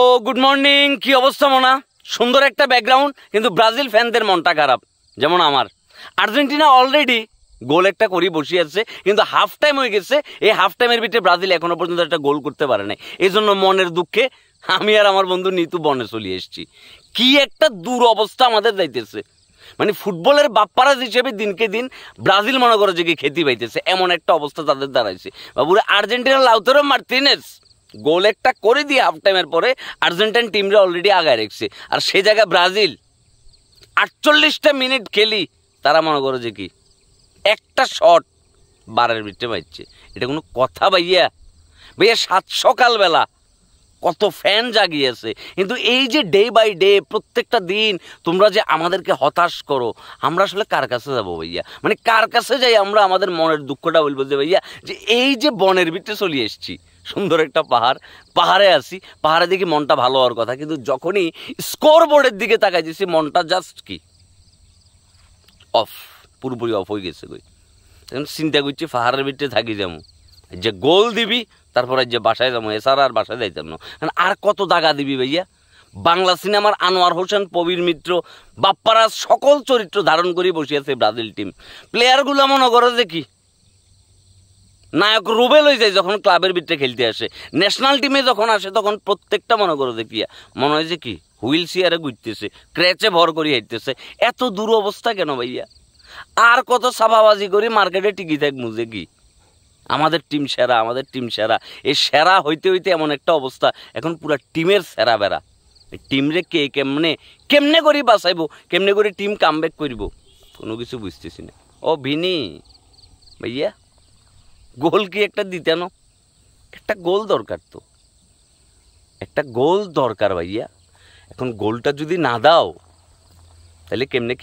ও good morning, কি অবস্থা মোনা? সুন্দর একটা ব্যাকগ্রাউন্ড, কিন্তু ব্রাজিল ফ্যানদের মনটা খারাপ, যেমন আমার। আর্জেন্টিনা অলরেডি গোল একটা করে বসিয়ে আছে, কিন্তু হাফ টাইম হয়ে গেছে। এই হাফ টাইমের ভিতরে ব্রাজিল এখনো পর্যন্ত একটা গোল করতে পারে নাই। এই জন্য মনের দুঃখে আমি আর আমার বন্ধু নিতু বনে চলে এসেছি। কি একটা দূর অবস্থা আমাদের যাইতেছে, মানে ফুটবলের বাপ্পারাজ হিসেবে দিনকে দিন ব্রাজিল মনে করে যে কি খেতে পাইতেছে, এমন একটা অবস্থা তাদের দাঁড়াইছে। বাবুরে আর্জেন্টিনার লাউতারো মার্টিনেজ গোল একটা করে দিয়ে হাফ টাইমের পরে আর্জেন্টাইন টিমরা অলরেডি আগায় রেখেছে, আর সেই জায়গায় ব্রাজিল 48টা মিনিট খেলি তারা মনে করে যে কি একটা শট বারের ভিতরে পাইছে। এটা কোনো কথা ভাইয়া? ভাইয়া সাত সকালবেলা কত ফ্যান জাগিয়েছে, কিন্তু এই যে ডে বাই ডে প্রত্যেকটা দিন তোমরা যে আমাদেরকে হতাশ করো, আমরা আসলে কার কাছে যাবো ভাইয়া? মানে কার কাছে যাই আমরা আমাদের মনের দুঃখটা বলবো যে ভাইয়া যে এই যে বনের ভিতরে চলে এসছি, সুন্দর একটা পাহাড়ে আছি, পাহাড়ে দেখি মনটা ভালো হওয়ার কথা, কিন্তু যখনই স্কোর বোর্ডের দিকে তাকাই দিছি মনটা জাস্ট কি অফ, পুরোপুরি অফ হয়ে গেছে। কই এখন চিন্তা করছি পাহাড়ের ভিতরে থাকি যেমন যে গোল দিবি, তারপরে যে বাসায় যাবো, এছাড়া আর বাসায় যাইতাম না। কারণ আর কত দাগা দিবি ভাইয়া? বাংলা সিনেমার আনোয়ার হোসেন, প্রবীর মিত্র, বাপ্পারাজ সকল চরিত্র ধারণ করে বসিয়েছে ব্রাজিল টিম। প্লেয়ারগুলো মনে করো যে কি নায়ক রুবেল হয়ে যায় যখন ক্লাবের ভিতরে খেলতে আসে, ন্যাশনাল টিমে যখন আসে তখন প্রত্যেকটা মনে করো যে কি মনে হয় যে কি হুইল চেয়ারে ঘুরতেছে, ক্র্যাচে ভর করে হাঁটতেছে। এত দূর অবস্থা কেন ভাইয়া? আর কত সাবাবাজি করে মার্কেটে টিকি থাক মুজে কি আমাদের টিম সেরা, আমাদের টিম সেরা। এই সেরা হইতে হইতে এমন একটা অবস্থা, এখন পুরো টিমের সেরা বেড়া। টিমরে কে কেমনে করি বাঁচাইবো, কেমনে করে টিম কামব্যাক করবো, কোনো কিছু বুঝতেছি না। ও ভিনি ভাইয়া, গোল কি একটা দিতে না? একটা গোল দরকার, তো একটা গোল দরকার ভাইয়া। এখন গোলটা যদি না দাও তাহলে কেমনে কি